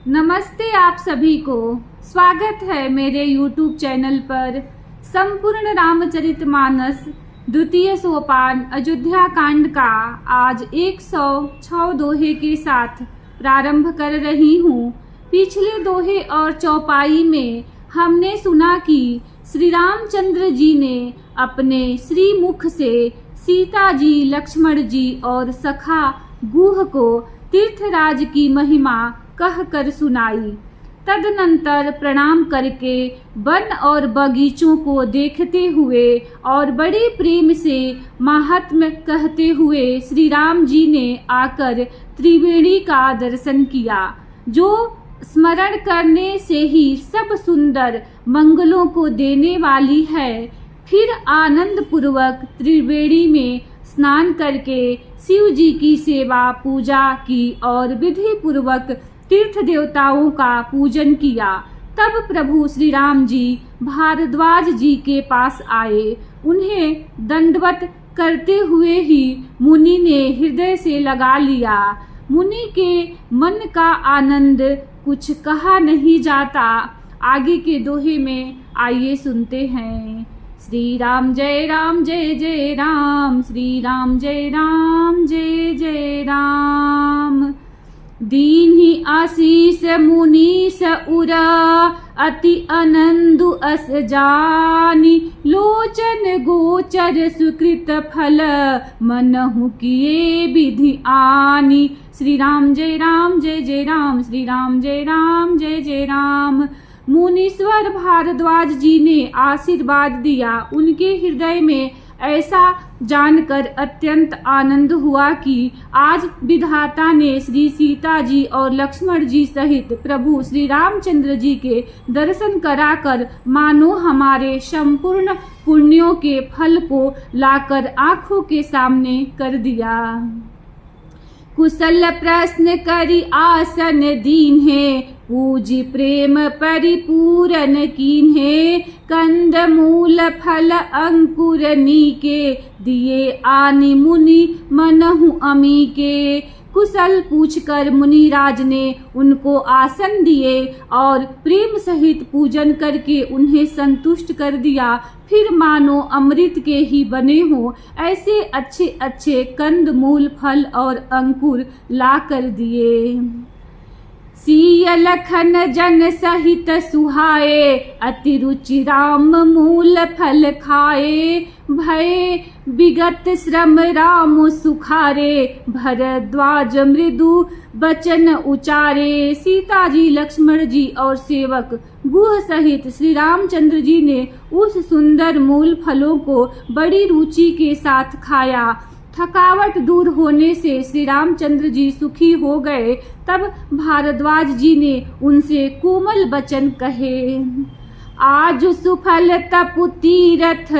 नमस्ते आप सभी को। स्वागत है मेरे YouTube चैनल पर। संपूर्ण रामचरितमानस द्वितीय सोपान अयोध्या कांड का आज 106 दोहे के साथ प्रारंभ कर रही हूँ। पिछले दोहे और चौपाई में हमने सुना कि श्री रामचंद्र जी ने अपने श्री मुख से सीता जी, लक्ष्मण जी और सखा गुह को तीर्थराज की महिमा कह कर सुनाई। तदनंतर प्रणाम करके वन और बगीचों को देखते हुए और बड़े प्रेम से महात्म्य कहते हुए श्री राम जी ने आकर त्रिवेणी का दर्शन किया, जो स्मरण करने से ही सब सुंदर मंगलों को देने वाली है। फिर आनंद पूर्वक त्रिवेणी में स्नान करके शिव जी की सेवा पूजा की और विधि पूर्वक तीर्थ देवताओं का पूजन किया। तब प्रभु श्री राम जी भारद्वाज जी के पास आए। उन्हें दंडवत करते हुए ही मुनि ने हृदय से लगा लिया। मुनि के मन का आनंद कुछ कहा नहीं जाता। आगे के दोहे में आइए सुनते हैं। श्री राम जय जय राम, श्री राम जय जय राम। दीन्हि आशीष मुनीस उरा, अति आनंदु अस जानी। लोचन गोचर सुकृत फल, मनहु किए विधि आनी। श्री राम जय जय राम, श्री राम जय राम। मुनीश्वर भारद्वाज जी ने आशीर्वाद दिया। उनके हृदय में ऐसा जानकर अत्यंत आनंद हुआ कि आज विधाता ने श्री सीता जी और लक्ष्मण जी सहित प्रभु श्री रामचंद्र जी के दर्शन कराकर मानो हमारे संपूर्ण पुण्यों के फल को लाकर आंखों के सामने कर दिया। कुशल प्रश्न करी आसन दीन्हे, पूजी प्रेम परिपूरन कीन्हे। कंद मूल फल अंकुर नीके, दिए आनि मुनि मनहु अमीके। कुशल पूछकर मुनिराज ने उनको आसन दिए और प्रेम सहित पूजन करके उन्हें संतुष्ट कर दिया। फिर मानो अमृत के ही बने हो ऐसे अच्छे अच्छे कंद मूल फल और अंकुर ला कर दिए। सिय लखन जन सहित सुहाए, अति रुचि राम मूल फल खाए। भय विगत श्रम राम सुखारे, भरद्वाज मृदु बचन उचारे। सीता जी, लक्ष्मण जी और सेवक गुह सहित श्री रामचंद्र जी ने उस सुंदर मूल फलों को बड़ी रुचि के साथ खाया। थकावट दूर होने से श्री रामचंद्र जी सुखी हो गए। तब भारद्वाज जी ने उनसे कोमल वचन कहे। आज सुफल तपु तीरथ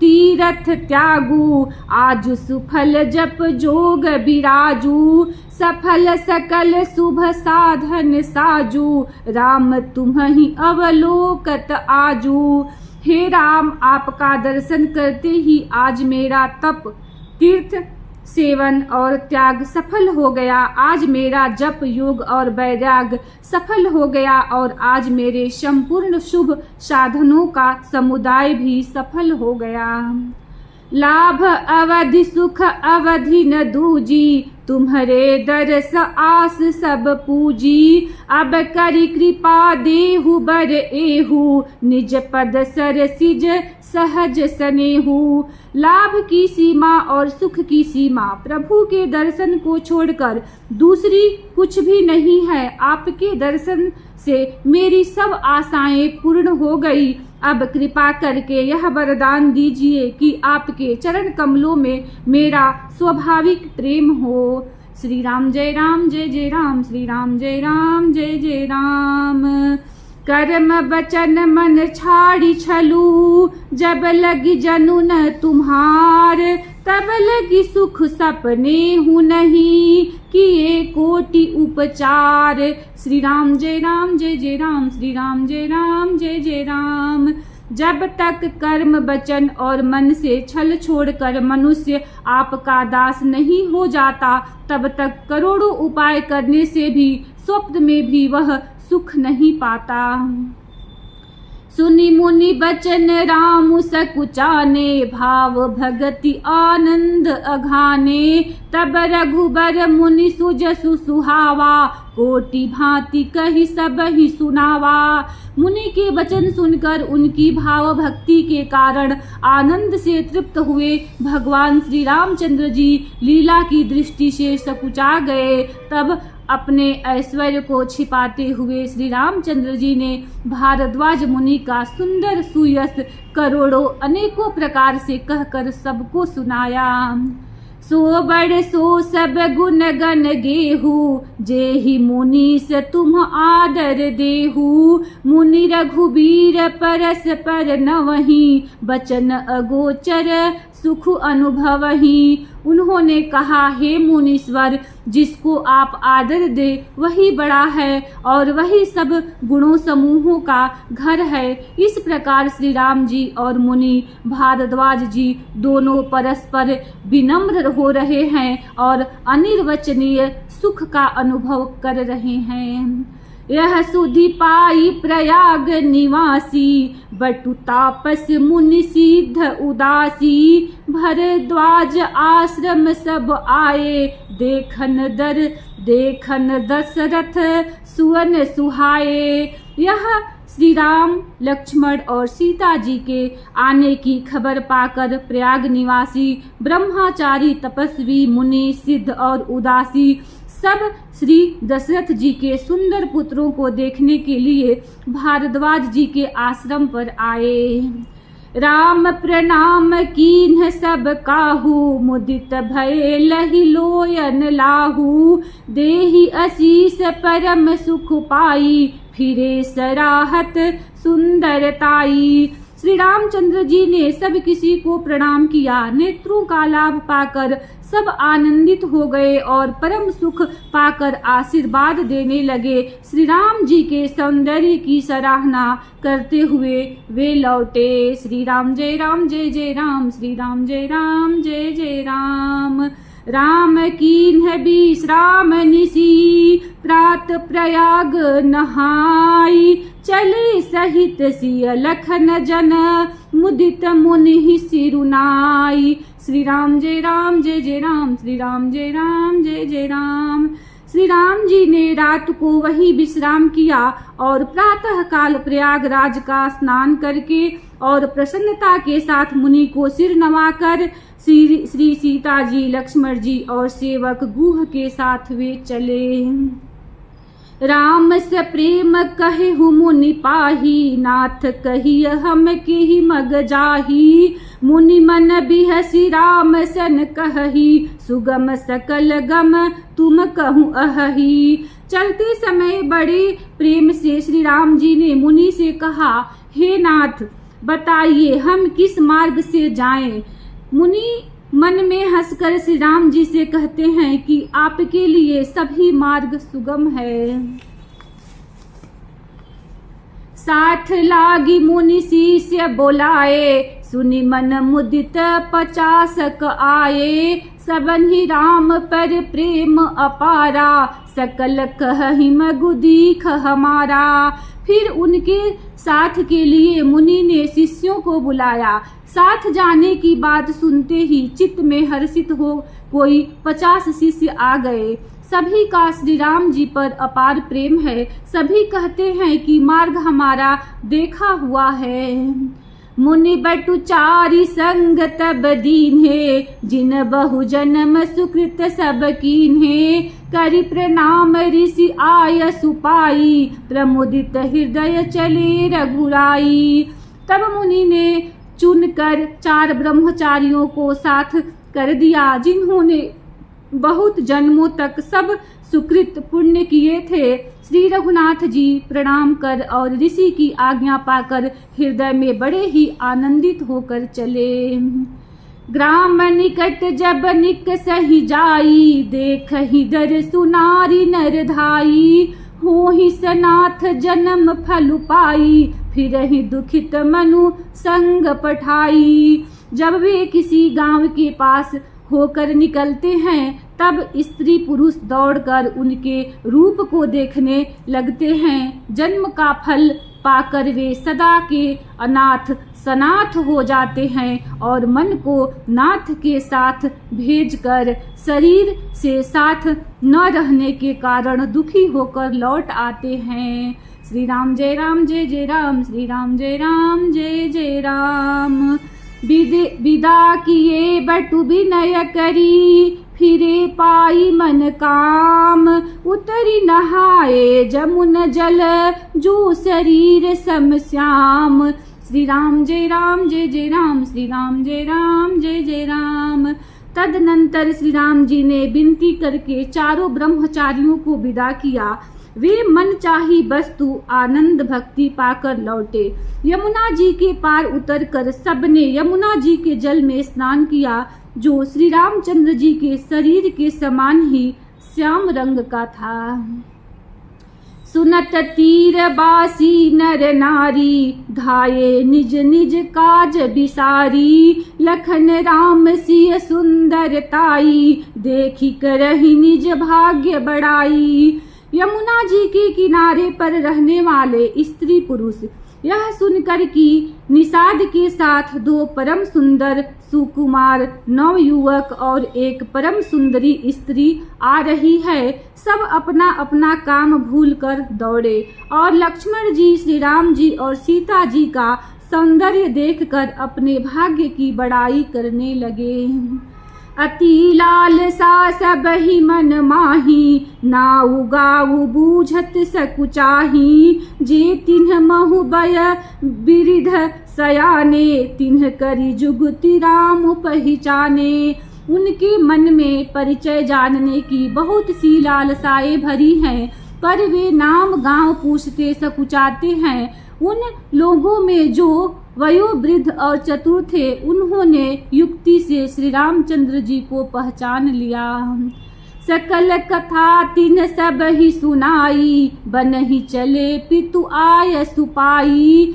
तीरथ त्यागू, आज सुफल जप जोग बिराजू। सफल सकल शुभ साधन साजू, राम तुम्हि अवलोकत आजू। हे राम, आपका दर्शन करते ही आज मेरा तप, तीर्थ सेवन और त्याग सफल हो गया। आज मेरा जप, योग और वैराग सफल हो गया और आज मेरे संपूर्ण शुभ साधनों का समुदाय भी सफल हो गया। लाभ अवधि सुख अवधि न दूजी, तुम्हारे दरस आस सब पूजी। अब करी कृपा देहु बर एहू, निज पद सर सिज सहज सनेहू। लाभ की सीमा और सुख की सीमा प्रभु के दर्शन को छोड़कर दूसरी कुछ भी नहीं है। आपके दर्शन से मेरी सब आशाएं पूर्ण हो गई। अब कृपा करके यह वरदान दीजिए कि आपके चरण कमलों में मेरा स्वाभाविक प्रेम हो। श्री राम जय जय राम, श्री राम जय राम। कर्म बचन मन छाड़ी छलू, जब लगी जनू न तुम्हार। तब लगी सुख सपने हूँ नहीं, किए कोटि उपचार। श्री राम जय राम, श्री राम जय राम। जब तक कर्म वचन और मन से छल छोड़कर मनुष्य आपका दास नहीं हो जाता, तब तक करोड़ों उपाय करने से भी स्वप्न में भी वह सुख नहीं पाता। सुनि मुनि बचन राम सकुचाने, भाव भगति आनंद अघाने। तब रघुबर मुनि सुजसु सुहावा, कोटि भांति कही सब ही सुनावा। मुनि के वचन सुनकर उनकी भाव भक्ति के कारण आनंद से तृप्त हुए भगवान श्री रामचंद्र जी लीला की दृष्टि से सकुचा गए। तब अपने ऐश्वर्य को छिपाते हुए श्री रामचंद्र जी ने भारद्वाज मुनि का सुंदर सुयस करोड़ों अनेकों प्रकार से कहकर सबको सुनाया। सो बड़ सो सब गुण गन गेहू, जेहि मुनि से तुम आदर देहू। मुनि रघुबीर परस पर नवही, बचन अगोचर सुख अनुभवही। उन्होंने कहा, हे मुनीश्वर, जिसको आप आदर दे वही बड़ा है और वही सब गुणों समूहों का घर है। इस प्रकार श्री राम जी और मुनि भारद्वाज जी दोनों परस्पर विनम्र हो रहे हैं और अनिर्वचनीय सुख का अनुभव कर रहे हैं। यह सुधि पाई प्रयाग निवासी, बटु तापस मुनि सिद्ध उदासी। भरद्वाज आश्रम सब आए, देखन दशरथ सुवन सुहाए। यह श्री राम लक्ष्मण और सीता जी के आने की खबर पाकर प्रयाग निवासी ब्रह्मचारी तपस्वी मुनि सिद्ध और उदासी सब श्री दशरथ जी के सुंदर पुत्रों को देखने के लिए भारद्वाज जी के आश्रम पर आए। राम प्रणाम कीन्ह सब काहू, मुदित भय लहि लोयन लाहू। देहि आशीष परम सुख पाई, फिरे सराहत सुंदरताई। श्री रामचंद्र जी ने सब किसी को प्रणाम किया। नेत्रों का लाभ पाकर सब आनंदित हो गए और परम सुख पाकर आशीर्वाद देने लगे। श्री राम जी के सौंदर्य की सराहना करते हुए वे लौटे। श्री राम जय राम, श्री राम जय राम। राम कीन्ह विश्राम निसी, प्रात प्रयाग नहाई। चले सहित सिय लखन जन, मुदित मुनि सिरुनाई। श्री राम जय राम, श्री राम जय राम। श्री राम जी ने रात को वहीं विश्राम किया और प्रातः काल प्रयागराज का स्नान करके और प्रसन्नता के साथ मुनि को सिर नवाकर श्री सीता जी, लक्ष्मण जी और सेवक गुह के साथ वे चले। राम से प्रेम कहे मुनि पाही, नाथ कही हम के मग जाही। मुनि मन बिहसी राम सन कहही, सुगम सकल गम तुम कहूँ अहही। चलते समय बड़े प्रेम से श्री राम जी ने मुनि से कहा, हे नाथ बताइए हम किस मार्ग से जाएं। मुनि मन में हंसकर श्री राम जी से कहते हैं कि आपके लिए सभी मार्ग सुगम है। साथ लागी मुनि शिष्य बोलाए, सुनि मन मुदित 50 आए। सबन ही राम पर प्रेम अपारा, सकल कहहि मगु दीख हमारा। फिर उनके साथ के लिए मुनि ने शिष्यों को बुलाया। साथ जाने की बात सुनते ही चित्त में हर्षित हो कोई 50 शिष्य आ गए। सभी का श्री राम जी पर अपार प्रेम है। सभी कहते हैं कि मार्ग हमारा देखा हुआ है। मुनि बटु चारि संग तब दीन्हे, जिन बहु जन्म सुकृत सब कीन्हे। करि प्रणाम ऋषि आय सुपाई, प्रमुदित हृदय चले रघुराई। तब मुनि ने चुनकर 4 ब्रह्मचारियों को साथ कर दिया, जिन्होंने बहुत जन्मों तक सब सुकृत पुण्य किए थे। श्री रघुनाथ जी प्रणाम कर और ऋषि की आज्ञा पाकर हृदय में बड़े ही आनंदित होकर चले। ग्राम निकट जब निक सही जाई, देख ही दर सुनारी नर धाई। हो ही सनाथ जन्म फल पाई, फिर ही दुखित मनु संग पठाई। जब वे किसी गांव के पास होकर निकलते हैं तब स्त्री पुरुष दौड़कर उनके रूप को देखने लगते हैं। जन्म का फल पाकर वे सदा के अनाथ सनाथ हो जाते हैं और मन को नाथ के साथ भेजकर शरीर से साथ न रहने के कारण दुखी होकर लौट आते हैं। श्री राम जय राम जय जय राम, श्री राम जय राम जय जय राम। विदा किए बटु विनय करी, फिरे पाई मन काम। उतरी नहाए जमुन जल, जो शरीर सम श्याम। श्री राम जय राम जय जय राम, श्री राम जय राम जय जय राम। तदनंतर श्री राम जी ने विनती करके चारों ब्रह्मचारियों को विदा किया। वे मन चाही वस्तु आनंद भक्ति पाकर लौटे। यमुना जी के पार उतरकर सबने यमुना जी के जल में स्नान किया, जो श्री रामचंद्र जी के शरीर के समान ही श्याम रंग का था। सुनत तीर बासी नर नारी, धाये निज निज काज बिसारी। लखन राम सिय सुंदरताई, देखी करहि निज भाग्य बढ़ाई। यमुना जी के किनारे पर रहने वाले स्त्री पुरुष यह सुनकर कि निषाद के साथ दो परम सुंदर सुकुमार नवयुवक और एक परम सुंदरी स्त्री आ रही है, सब अपना अपना काम भूलकर दौड़े और लक्ष्मण जी, श्री राम जी और सीता जी का सौंदर्य देखकर अपने भाग्य की बड़ाई करने लगे। अति लालसा सब ही मन माही, नाउ गाऊ बूझत सकुचाही। जे तिन्ह महु बय बिरिध सयाने, तिन्ह करी जुगति राम पहचाने। उनके मन में परिचय जानने की बहुत सी लालसाएं भरी हैं, पर वे नाम गांव पूछते सकुचाते हैं। उन लोगों में जो वयोवृद्ध और चतुर थे, उन्होंने युक्ति से श्री रामचंद्र जी को पहचान लिया। सकल कथा तिन सब ही सुनाई, बन ही चले पितु आय सुपाई।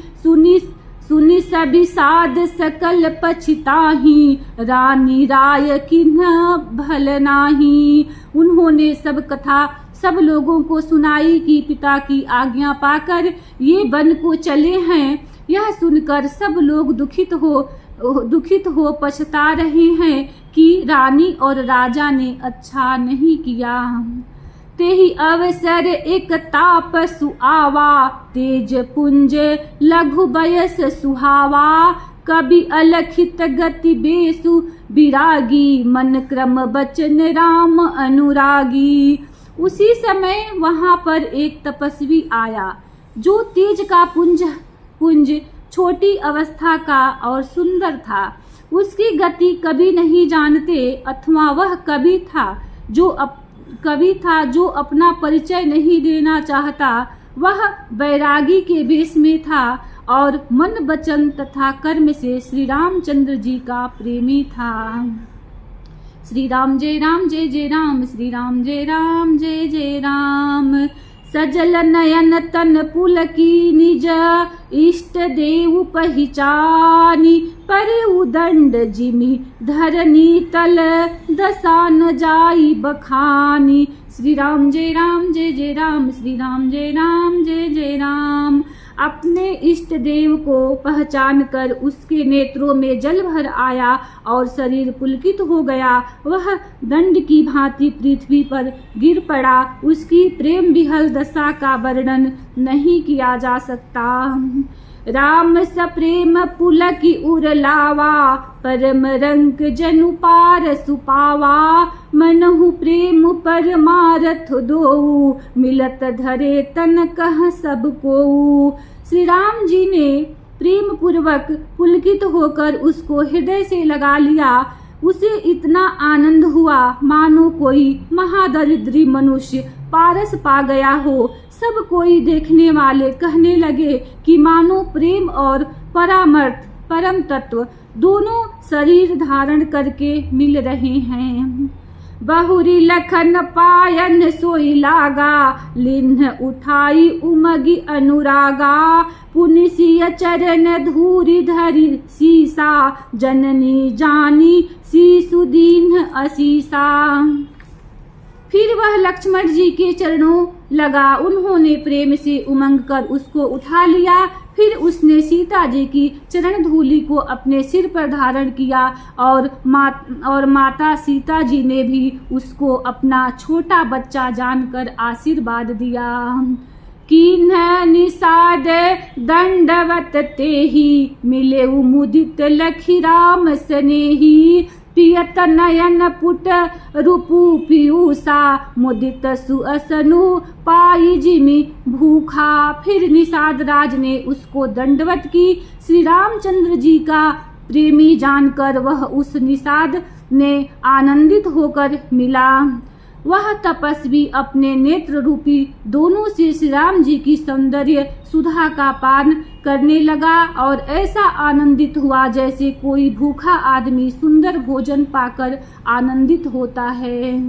सुनी सभी साध सकल पछिताही, रानी राय किन्ह भल नाही। उन्होंने सब कथा सब लोगों को सुनाई कि पिता की आज्ञा पाकर ये वन को चले हैं। यह सुनकर सब लोग दुखित हो पछता रहे हैं कि रानी और राजा ने अच्छा नहीं किया। ते ही अवसर एक ताप सुआवा, तेज पुंज लघु बयस सुहावा। कभी अलखित गति बेसु विरागी, मन क्रम बचन राम अनुरागी। उसी समय वहां पर एक तपस्वी आया, जो तेज का पुंज छोटी अवस्था का और सुंदर था। उसकी गति कभी नहीं जानते, अथवा वह कवि था जो अपना परिचय नहीं देना चाहता। वह बैरागी के वेश में था और मन वचन तथा कर्म से श्री रामचंद्र जी का प्रेमी था। श्री राम जय राम जय जय राम, श्री राम जय राम जय जय राम। सजल नयन तन पुलकी, निज इष्ट देव पहचानी। पर उदंड जिमि धरनी तल, दशा न जाई बखानी। श्री राम जय राम जय जय राम, श्री राम जय राम जय जय राम। अपने इष्ट देव को पहचान कर उसके नेत्रों में जल भर आया और शरीर पुलकित हो गया। वह दंड की भांति पृथ्वी पर गिर पड़ा। उसकी प्रेम विहल दशा का वर्णन नहीं किया जा सकता। राम सप्रेम पुलकी उर लावा, परम रंक जनु पार सुपावा। मनहु प्रेम परमारथ दोऊ, मिलत धरे तन कह सब कोऊ। श्री राम जी ने प्रेम पूर्वक पुलकित होकर उसको हृदय से लगा लिया। उसे इतना आनंद हुआ मानो कोई महादरिद्री मनुष्य पारस पा गया हो। सब कोई देखने वाले कहने लगे कि मानो प्रेम और परामर्थ परम तत्व दोनों शरीर धारण करके मिल रहे हैं। बहुरी लखन पायन सोई लागा, लिन्ह उठाई उमगी अनुरागा। पुनिसिय चरण धूरी धरी सीसा, जननी जानी सीसु दीन असीसा। लक्ष्मण जी के चरणों लगा। उन्होंने प्रेम से उमंग कर उसको उठा लिया। फिर उसने सीता जी की चरण धूलि को अपने सिर पर धारण किया और माता सीता जी ने भी उसको अपना छोटा बच्चा जानकर आशीर्वाद दिया। कीन्ह निषाद दंडवत तेहि, मिले मुदित लखी राम स्नेही। पियत नयन पुट रूपु पीयूषा, मुदित सुअसनु पाई जिमि भूखा। फिर निषाद राज ने उसको दंडवत की। श्री रामचंद्र जी का प्रेमी जानकर वह उस निषाद ने आनंदित होकर मिला। वह तपस्वी अपने नेत्र रूपी दोनों से श्री राम जी की सौंदर्य सुधा का पान करने लगा और ऐसा आनंदित हुआ जैसे कोई भूखा आदमी सुंदर भोजन पाकर आनंदित होता है।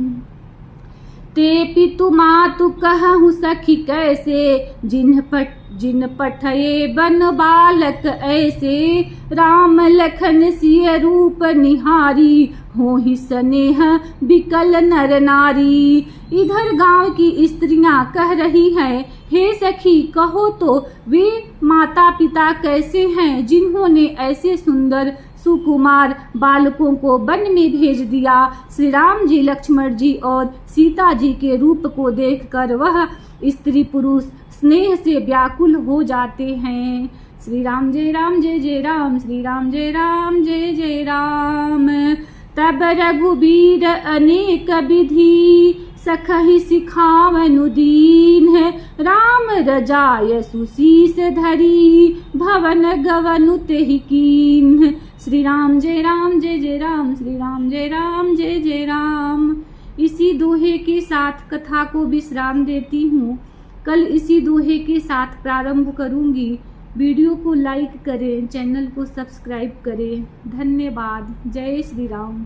ते पितु मातु कहूँ सखी कैसे, जिन पठये बन बालक ऐसे। राम लखन सिय रूप निहारी, हो ही स्नेह बिकल नर नारी। इधर गांव की स्त्रियां कह रही हैं, हे सखी कहो तो वे माता पिता कैसे हैं जिन्होंने ऐसे सुंदर सुकुमार बालकों को वन में भेज दिया। श्री राम जी, लक्ष्मण जी और सीता जी के रूप को देखकर वह स्त्री पुरुष स्नेह से व्याकुल हो जाते हैं। श्री राम जय जय राम, श्री राम जय जय राम। तब रघुबीर अनेक विधि, सखहि सिखावनु दीन। राम रजाय सुशीस धरी, भवन गवनु तेहि कीन। श्री राम जय राम, श्री राम जय जय राम। इसी दोहे के साथ कथा को विश्राम देती हूँ। कल इसी दोहे के साथ प्रारंभ करूँगी। वीडियो को लाइक करें, चैनल को सब्सक्राइब करें। धन्यवाद। जय श्री राम।